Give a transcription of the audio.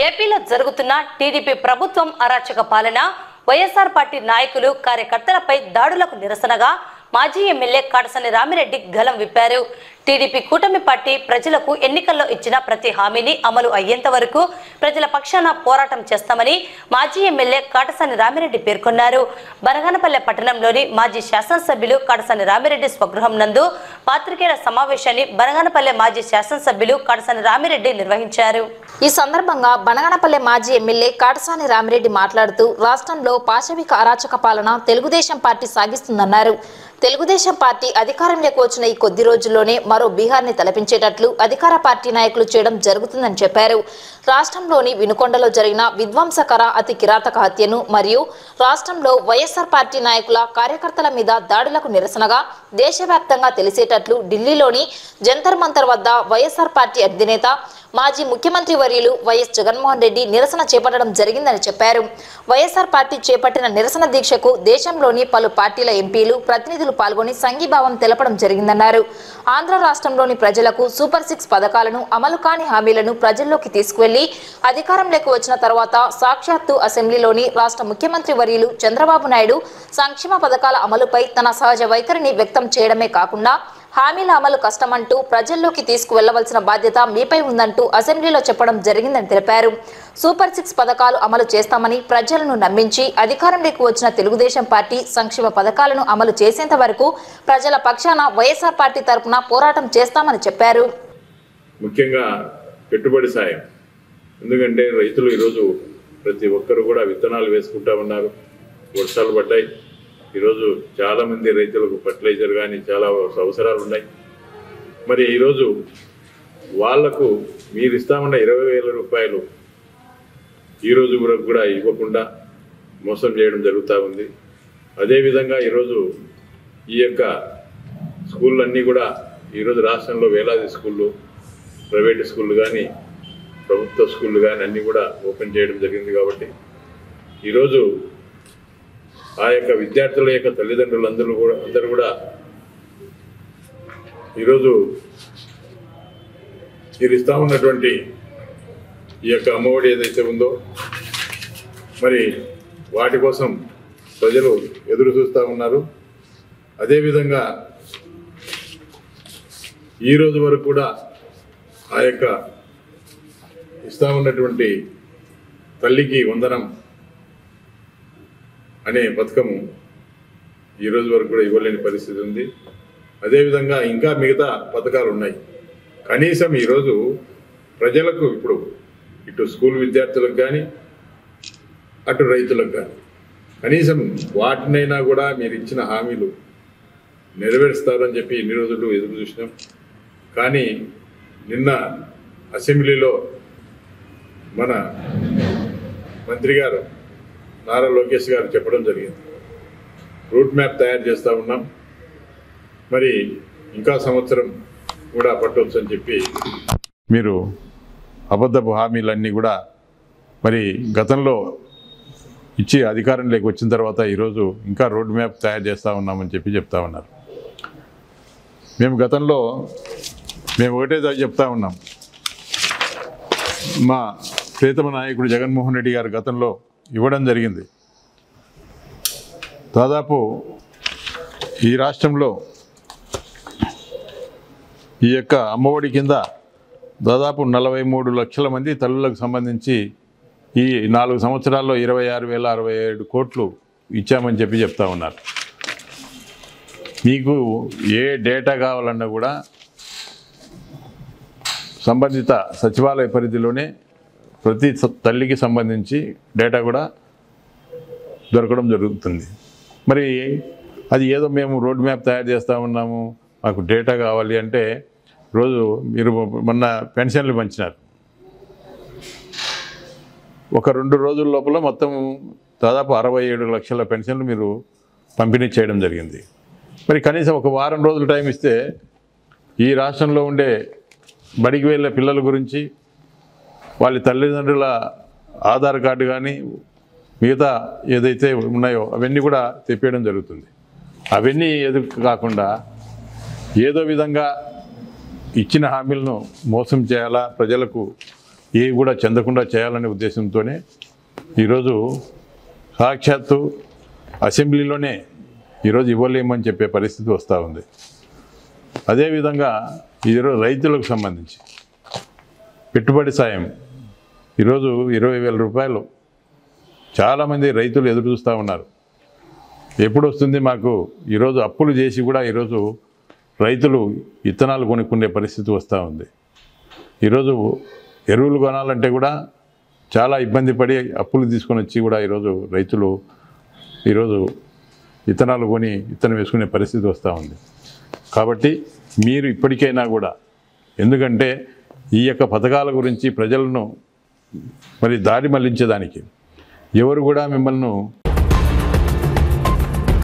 ఏపీలో జరుగుతున్న టీడీపీ ప్రభుత్వం అరాచక పాలన, వైఎస్ఆర్ పార్టీ నాయకులు కార్యకర్తలపై దాడులకు నిరసనగా మాజీ ఎమ్మెల్యే కాటసాని రామిరెడ్డి గలం విప్పారు. టీడీపీ కూటమి పార్టీ ప్రజలకు ఎన్నికల్లో ఇచ్చిన ప్రతి హామీని అమలు అయ్యేంత వరకు ప్రజల పక్షాన పోరాటం చేస్తామని మాజీ ఎమ్మెల్యే కాటసాని రామిరెడ్డి పేర్కొన్నారు. బనగానపల్లె పట్టణంలోని మాజీ శాసనసభ్యులు కాటసాని రామిరెడ్డి స్వగృహం నందు పాత్రికేయుల సమావేశాన్ని బనగానపల్లె మాజీ శాసనసభ్యులు కాటసాని రామిరెడ్డి నిర్వహించారు. ఈ సందర్భంగా బనగానపల్లె మాజీ ఎమ్మెల్యే కాటసాని రామిరెడ్డి మాట్లాడుతూ రాష్ట్రంలో పాశవిక అరాచక పాలన తెలుగుదేశం పార్టీ సాగిస్తుందన్నారు. తెలుగుదేశం పార్టీ అధికారంలోకి వచ్చిన ఈ కొద్ది రోజుల్లోనే మరో బీహార్ని తలపించేటట్లు అధికార పార్టీ నాయకులు చేయడం జరుగుతుందని చెప్పారు. రాష్ట్రంలోని వినుకొండలో జరిగిన విధ్వంసకర అతి కిరాతక హత్యను మరియు రాష్ట్రంలో వైఎస్ఆర్ పార్టీ నాయకుల కార్యకర్తల మీద దాడులకు నిరసనగా దేశవ్యాప్తంగా తెలిసేటట్లు ఢిల్లీలోని జంతర్ మంతర్ వద్ద వైఎస్ఆర్ పార్టీ అధినేత మాజీ ముఖ్యమంత్రి వర్యులు వైఎస్ జగన్మోహన్ రెడ్డి నిరసన చేపట్టడం జరిగిందని చెప్పారు. వైఎస్ఆర్ పార్టీ చేపట్టిన నిరసన దీక్షకు దేశంలోని పలు పార్టీల ఎంపీలు ప్రతినిధులు పాల్గొని సంఘీభావం తెలపడం జరిగిందన్నారు. ఆంధ్ర రాష్ట్రంలోని ప్రజలకు సూపర్ 6 పథకాలను, అమలు కాని హామీలను ప్రజల్లోకి తీసుకువెళ్లి అధికారంలోకి వచ్చిన తర్వాత సాక్షాత్తు అసెంబ్లీలోని రాష్ట్ర ముఖ్యమంత్రి వర్యులు చంద్రబాబు నాయుడు సంక్షేమ పథకాల అమలుపై తన సహజ వైఖరిని వ్యక్తం చేయడమే కాకుండా హామీల అమలు కష్టమంటూ ప్రజల్లోకి తీసుకువెళ్లవలసిన బాధ్యత మీపై ఉందంటూ అసెంబ్లీలో చెప్పడం జరిగిందని తెలిపారు. సూపర్ 6 పథకాలు అమలు చేస్తామని ప్రజలను నమ్మించి అధికారంలోకి వచ్చిన తెలుగుదేశం పార్టీ సంక్షేమ పథకాలను అమలు చేసేంత వరకు ప్రజల పక్షాన వైఎస్ఆర్ పార్టీ తరపున పోరాటం చేస్తామని చెప్పారు. ముఖ్యంగా పెట్టుబడి సాయం, ఎందుకంటే రైతులు ఈరోజు ప్రతి ఒక్కరు కూడా విత్తనాలు వేసుకుంటా ఉన్నారు. వర్షాలు పడ్డాయి. ఈరోజు చాలామంది రైతులకు ఫర్టిలైజర్ కానీ చాలా అవసరాలు ఉన్నాయి. మరి ఈరోజు వాళ్లకు మీరు ఇస్తామన్న 20,000 రూపాయలు ఈరోజు వరకు కూడా ఇవ్వకుండా మోసం చేయడం జరుగుతూ ఉంది. అదేవిధంగా ఈరోజు ఈ యొక్క స్కూళ్ళన్నీ కూడా ఈరోజు రాష్ట్రంలో వేలాది స్కూళ్ళు, ప్రైవేటు స్కూళ్ళు కానీ ప్రభుత్వ స్కూళ్ళు కానీ అన్నీ కూడా ఓపెన్ చేయడం జరిగింది. కాబట్టి ఈరోజు ఆ యొక్క విద్యార్థుల యొక్క తల్లిదండ్రులు అందరూ కూడా ఈరోజు మీరు ఇస్తా ఉన్నటువంటి ఈ యొక్క అమ్మఒడి ఏదైతే ఉందో మరి వాటి కోసం ప్రజలు ఎదురు చూస్తూ ఉన్నారు. అదేవిధంగా ఈరోజు వరకు కూడా ఆ యొక్క ఇస్తా ఉన్నటువంటి తల్లికి వందనం అనే పథకము ఈరోజు వరకు కూడా ఇవ్వలేని పరిస్థితి ఉంది. అదేవిధంగా ఇంకా మిగతా పథకాలు ఉన్నాయి. కనీసం ఈరోజు ప్రజలకు ఇప్పుడు ఇటు స్కూల్ విద్యార్థులకు కానీ అటు రైతులకు కానీ కనీసం వాటినైనా కూడా మీరు ఇచ్చిన హామీలు నెరవేరుస్తారని చెప్పి ఇన్ని రోజులు ఎదురు చూసినాం. కానీ నిన్న అసెంబ్లీలో మన మంత్రి గారు నారా లోకేష్ గారు చెప్పడం జరిగింది. రూట్ మ్యాప్ తయారు చేస్తూ ఉన్నాం, మరి ఇంకా సంవత్సరం కూడా పట్టవచ్చు అని చెప్పి మీరు అబద్ధపు హామీలన్నీ కూడా మరి గతంలో ఇచ్చి అధికారంలోకి వచ్చిన తర్వాత ఈరోజు ఇంకా రోడ్ మ్యాప్ తయారు చేస్తూ ఉన్నామని చెప్పి చెప్తా ఉన్నారు. మేము గతంలో ఒకటే చెప్తా ఉన్నాం. మా ప్రియతమ నాయకుడు జగన్మోహన్ రెడ్డి గారు గతంలో ఇవ్వడం జరిగింది. దాదాపు ఈ రాష్ట్రంలో ఈ యొక్క అమ్మఒడి కింద దాదాపు 43 లక్షల మంది తల్లులకు సంబంధించి ఈ 4 సంవత్సరాల్లో 26,067 కోట్లు ఇచ్చామని చెప్పి చెప్తా ఉన్నారు. మీకు ఏ డేటా కావాలన్నా కూడా సంబంధిత సచివాలయ పరిధిలోనే ప్రతి తల్లికి సంబంధించి డేటా కూడా దొరకడం జరుగుతుంది. మరి అది ఏదో మేము రోడ్ మ్యాప్ తయారు చేస్తూ ఉన్నాము, మాకు డేటా కావాలి అంటే రోజు మీరు మొన్న పెన్షన్లు పంచినారు. ఒక 2 రోజుల లోపల మొత్తం దాదాపు 67 లక్షల పెన్షన్లు మీరు పంపిణీ చేయడం జరిగింది. మరి కనీసం ఒక వారం రోజులు టైం ఇస్తే ఈ రాష్ట్రంలో ఉండే బడికి వెళ్ళే పిల్లల గురించి వాళ్ళ తల్లిదండ్రుల ఆధార్ కార్డు కానీ మిగతా ఏదైతే ఉన్నాయో అవన్నీ కూడా తెప్పేయడం జరుగుతుంది. అవన్నీ ఎదురు కాకుండా ఏదో విధంగా ఇచ్చిన హామీలను మోసం చేయాలా, ప్రజలకు ఏ కూడా చెందకుండా చేయాలనే ఉద్దేశంతోనే ఈరోజు సాక్షాత్తు అసెంబ్లీలోనే ఈరోజు ఇవ్వలేమని చెప్పే పరిస్థితి వస్తూ ఉంది. అదేవిధంగా ఈరోజు రైతులకు సంబంధించి పెట్టుబడి సాయం ఈరోజు 20,000 రూపాయలు చాలామంది రైతులు ఎదురు చూస్తూ ఉన్నారు. ఎప్పుడు వస్తుంది మాకు? ఈరోజు అప్పులు చేసి కూడా ఈరోజు రైతులు విత్తనాలు కొనుక్కునే పరిస్థితి వస్తూ ఉంది. ఈరోజు ఎరువులు కొనాలంటే కూడా చాలా ఇబ్బంది పడి అప్పులు తీసుకొని వచ్చి కూడా ఈరోజు రైతులు ఈరోజు విత్తనాలు కొని విత్తనం వేసుకునే పరిస్థితి వస్తూ ఉంది. కాబట్టి మీరు ఇప్పటికైనా కూడా, ఎందుకంటే ఈ యొక్క పథకాల గురించి ప్రజలను మరి దారి మళ్లించేదానికి ఎవరు కూడా మిమ్మల్ని